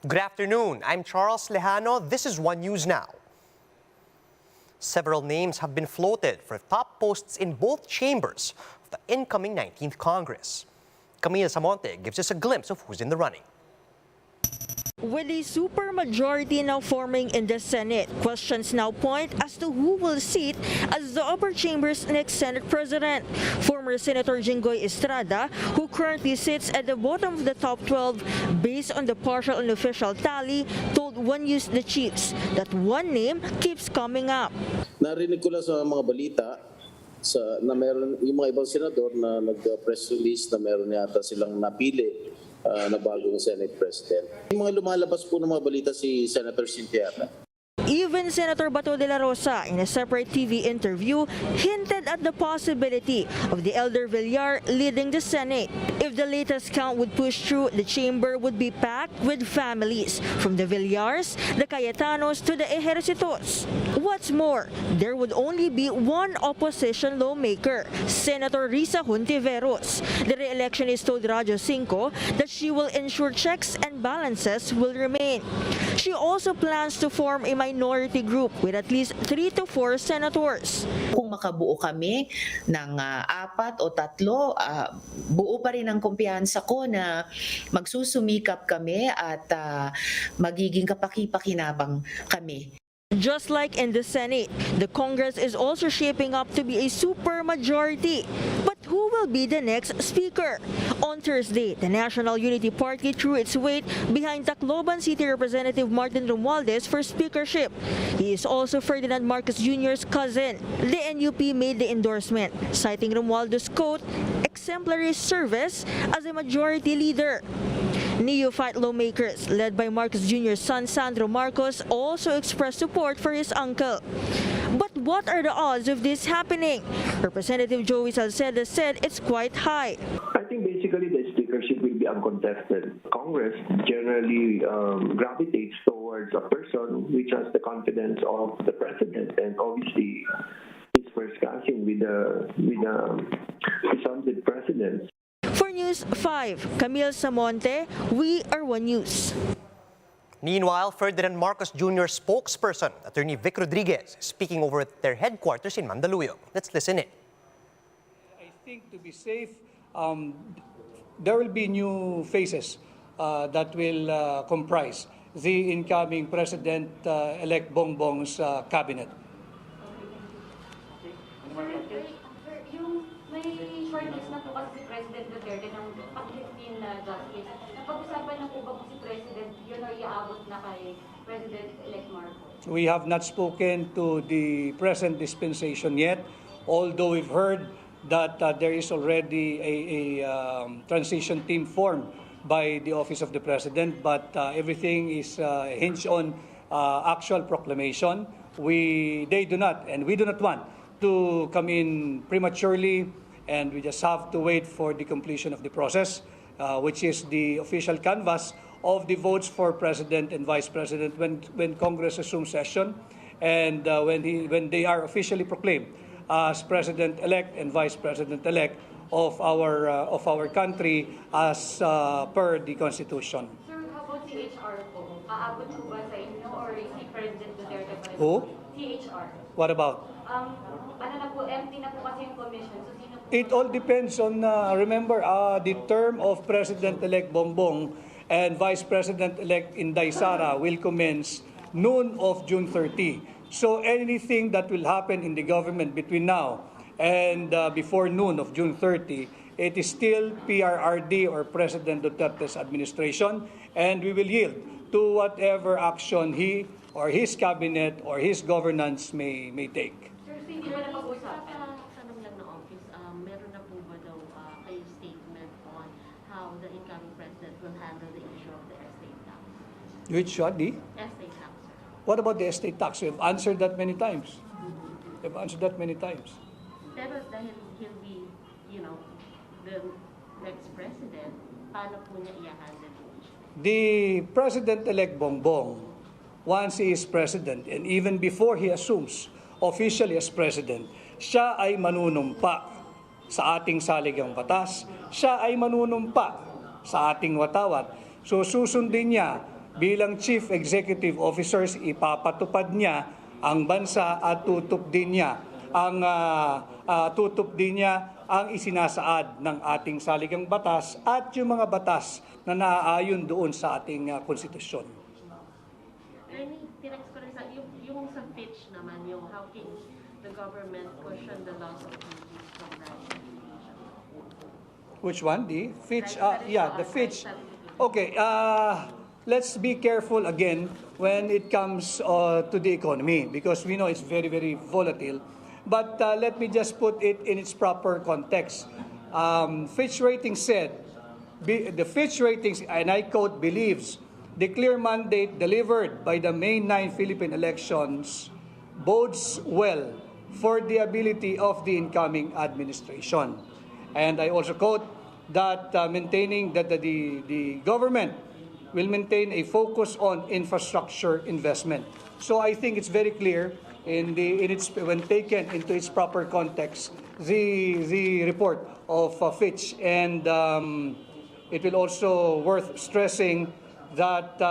Good afternoon. I'm Charles Lejano. This is One News Now. Several names have been floated for top posts in both chambers of the incoming 19th Congress. Camille Samonte gives us a glimpse of who's in the running. With a supermajority now forming in the Senate, questions now point as to who will sit as the upper chamber's next Senate president. Former Senator Jinggoy Estrada, who currently sits at the bottom of the top 12 based on the partial and official tally, told One News the Chiefs that one name keeps coming up. Narinig ko lang sa mga balita na meron yung mga ibang senador na nag-press release na meron yata silang napili na bagong Senate President. Yung mga lumalabas po ng mga balita si Senator Cynthia. Even Senator Bato de la Rosa, in a separate TV interview, hinted at the possibility of the elder Villar leading the Senate. If the latest count would push through, the chamber would be packed with families, from the Villars, the Cayetanos, to the Ejercitos. What's more, there would only be one opposition lawmaker, Senator Risa Hontiveros. The re-electionist told Radyo 5 that she will ensure checks and balances will remain. She also plans to form a minority group with at least 3 to 4 senators. Kung makabuo kami ng 4 o 3, buo pa rin ang kumpiyansa ko na magsusumikap kami at magiging kapaki-pakinabang kami. Just like in the Senate, the Congress is also shaping up to be a supermajority. But who will be the next speaker? On Thursday, the National Unity Party threw its weight behind Tacloban City Representative Martin Romualdez for speakership. He is also Ferdinand Marcos Jr.'s cousin. The NUP made the endorsement, citing Romualdez's quote, exemplary service as a majority leader. Neophyte lawmakers, led by Marcos Jr.'s son Sandro Marcos, also expressed support for his uncle. But what are the odds of this happening? Representative Joey Salceda said it's quite high. I think basically the speakership will be uncontested. Congress generally gravitates towards a person which has the confidence of the president, and obviously is first casting with the presumptive president. For News 5, Camille Samonte, we are One News. Meanwhile, Ferdinand Marcos Jr. spokesperson, Attorney Vic Rodriguez, speaking over at their headquarters in Mandaluyong. Let's listen in. I think to be safe, there will be new faces that will comprise the incoming President-elect Bongbong's cabinet. May shortlist na po kasi si President Duterte ng pag-15 na justice. Napag-usapan na po ba si President yun o iaabot na kay President-elect Marcos? We have not spoken to the present dispensation yet, although we've heard that there is already a transition team formed by the Office of the President, but everything is hinged on actual proclamation. They do not, and we do not want to come in prematurely, and we just have to wait for the completion of the process, which is the official canvas of the votes for President and Vice President when Congress assumes session, and when they are officially proclaimed as President-elect and Vice President-elect of our country as per the Constitution. Sir, how about CHR po? Aabot po ba sa inyo or si President Duterte pa rin? Who? CHR. What about? Ano na po, empty na po kasi yung commission. So sino po? It all depends on, remember, the term of President-elect Bongbong and Vice President-elect Inday Sara will commence noon of June 30. So anything that will happen in the government between now and before noon of June 30, it is still PRRD or President Duterte's administration, and we will yield to whatever action he or his cabinet or his governance may take. Sir, hindi ba na pag-usapan? Tanong lang na office, meron na po ba daw kayo statement on how the incoming president will handle the issue of the estate tax? Which one? The Estate tax, sir. What about the estate tax? We've answered that many times. We've answered that many times. Pero dahil he'll be, the next president, paano po niya i-handle po? The President-elect Bongbong, once he is president and even before he assumes officially as president, siya ay manunumpa sa ating saligang batas, siya ay manunumpa sa ating watawat. So susundin niya bilang Chief Executive Officers, ipapatupad niya ang bansa at tutup din niya ang isinasaad ng ating saligang batas at yung mga batas na naaayon doon sa ating konstitusyon. Ernie, tinext ko rin yung sa Fitch naman, yung how can the government cushion the loss of duties from that investigation? Which one? The Fitch? The Fitch. Right. Okay, let's be careful again when it comes to the economy because we know it's very, very volatile. But let me just put it in its proper context. Fitch Ratings said, the Fitch Ratings, and I quote, believes the clear mandate delivered by the May 9 Philippine elections bodes well for the ability of the incoming administration. And I also quote that maintaining that the government will maintain a focus on infrastructure investment. So I think it's very clear when taken into its proper context, the report of Fitch, and it will also worth stressing that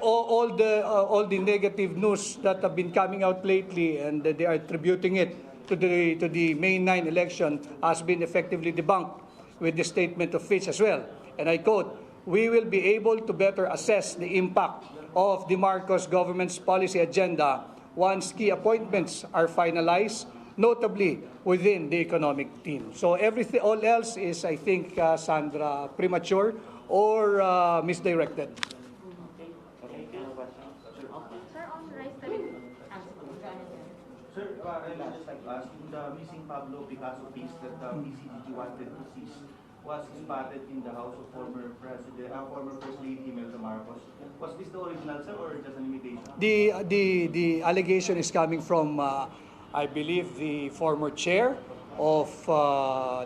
all the negative news that have been coming out lately, and that they are attributing it to the May 9 election, has been effectively debunked with the statement of Fitch as well. And I quote, "We will be able to better assess the impact of the Marcos government's policy agenda once key appointments are finalized, notably within the economic team." So all else is, I think, Sandra, premature or misdirected. Sir, on rice tariff, Sir, I'd just like to ask, the missing Pablo Picasso piece that PCGG wanted to seize was spotted in the house of former First Lady Imelda Marcos. Was this the original, sir, or just an imitation? The allegation is coming from, I believe, the former chair of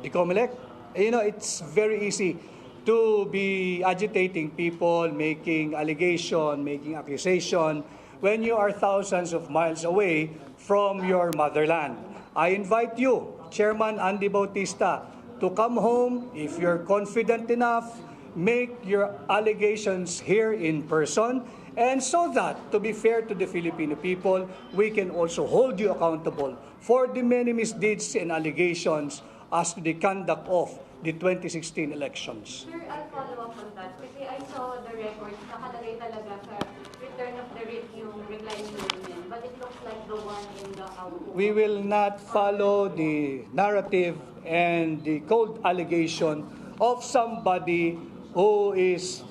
the COMELEC. You know, it's very easy to be agitating people, making allegation, making accusation, when you are thousands of miles away from your motherland. I invite you, Chairman Andy Bautista, to come home. If you're confident enough, make your allegations here in person, and so that, to be fair to the Filipino people, we can also hold you accountable for the many misdeeds and allegations as to the conduct of the 2016 elections. Sir, I'll follow up on that kasi I saw the records, nakalagay talaga sa return of the writ yung reply statement, but it looks like the one in the output. We will not follow the narrative and the cold allegation of somebody who is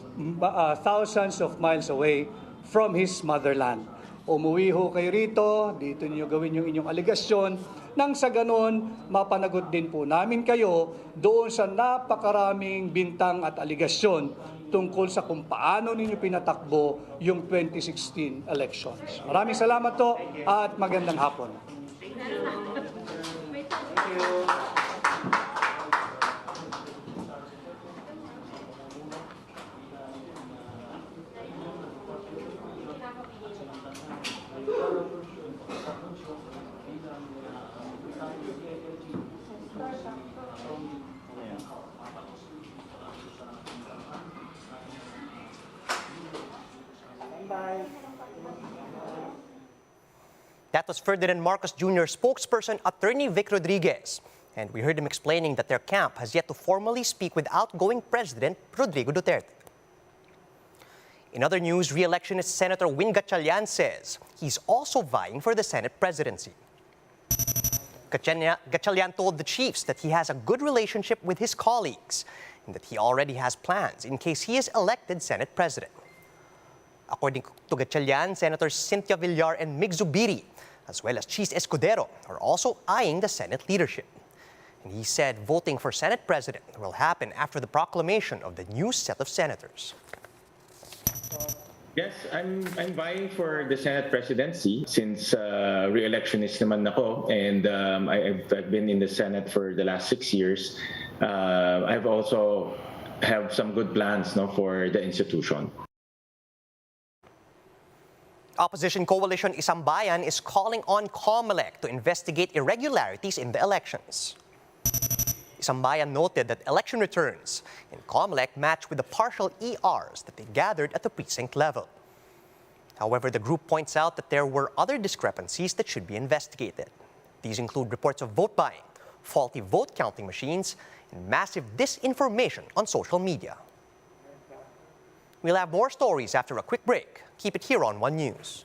thousands of miles away from his motherland. Umuwi ho kayo rito, dito niyo gawin yung inyong aligasyon, nang sa ganon, mapanagot din po namin kayo doon sa napakaraming bintang at aligasyon tungkol sa kung paano ninyo pinatakbo yung 2016 elections. Maraming salamat to at magandang hapon. Thank you. That was Ferdinand Marcos Jr. spokesperson Attorney Vic Rodriguez. And we heard him explaining that their camp has yet to formally speak with outgoing President Rodrigo Duterte. In other news, re-electionist Senator Win Gatchalian says he's also vying for the Senate presidency. Gatchalian told the chiefs that he has a good relationship with his colleagues and that he already has plans in case he is elected Senate president. According to Gatchalian, Senators Cynthia Villar and Mig Zubiri, as well as Chis Escudero, are also eyeing the Senate leadership. And he said voting for Senate president will happen after the proclamation of the new set of senators. Yes, I'm vying for the Senate presidency since re-electionist naman ako, and I've been in the Senate for the last 6 years. I've also have some good plans for the institution. Opposition coalition Isang Bayan is calling on COMELEC to investigate irregularities in the elections. Sambayan noted that election returns in COMELEC match with the partial ERs that they gathered at the precinct level. However, the group points out that there were other discrepancies that should be investigated. These include reports of vote buying, faulty vote counting machines, and massive disinformation on social media. We'll have more stories after a quick break. Keep it here on One News.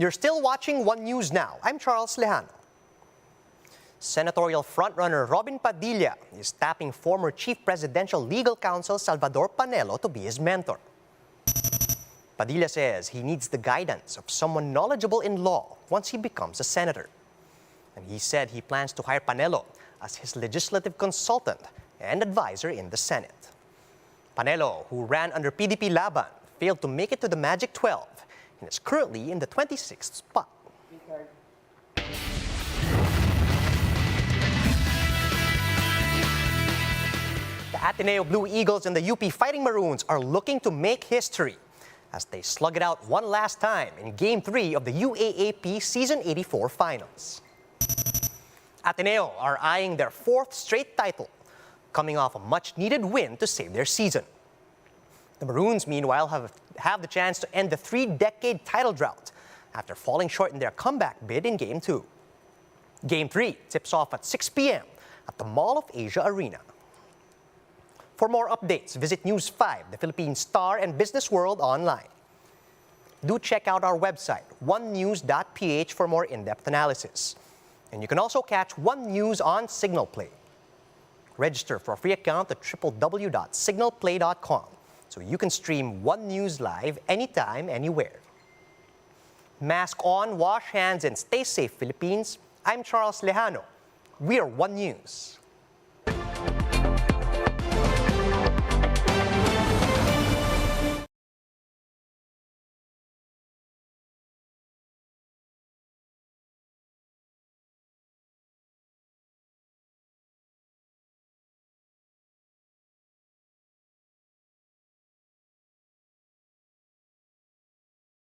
You're still watching One News Now. I'm Charles Lejano. Senatorial frontrunner Robin Padilla is tapping former Chief Presidential Legal Counsel Salvador Panelo to be his mentor. Padilla says he needs the guidance of someone knowledgeable in law once he becomes a senator. And he said he plans to hire Panelo as his legislative consultant and advisor in the Senate. Panelo, who ran under PDP Laban, failed to make it to the Magic 12 and is currently in the 26th spot. The Ateneo Blue Eagles and the UP Fighting Maroons are looking to make history as they slug it out one last time in Game 3 of the UAAP Season 84 Finals. Ateneo are eyeing their 4th straight title, coming off a much-needed win to save their season. The Maroons, meanwhile, have the chance to end the 3-decade title drought after falling short in their comeback bid in Game 2. Game 3 tips off at 6 p.m. at the Mall of Asia Arena. For more updates, visit News 5, the Philippine Star and Business World online. Do check out our website, onenews.ph, for more in-depth analysis. And you can also catch One News on Signal Play. Register for a free account at www.signalplay.com so you can stream One News live anytime, anywhere. Mask on, wash hands, and stay safe, Philippines. I'm Charles Lejano. We are One News.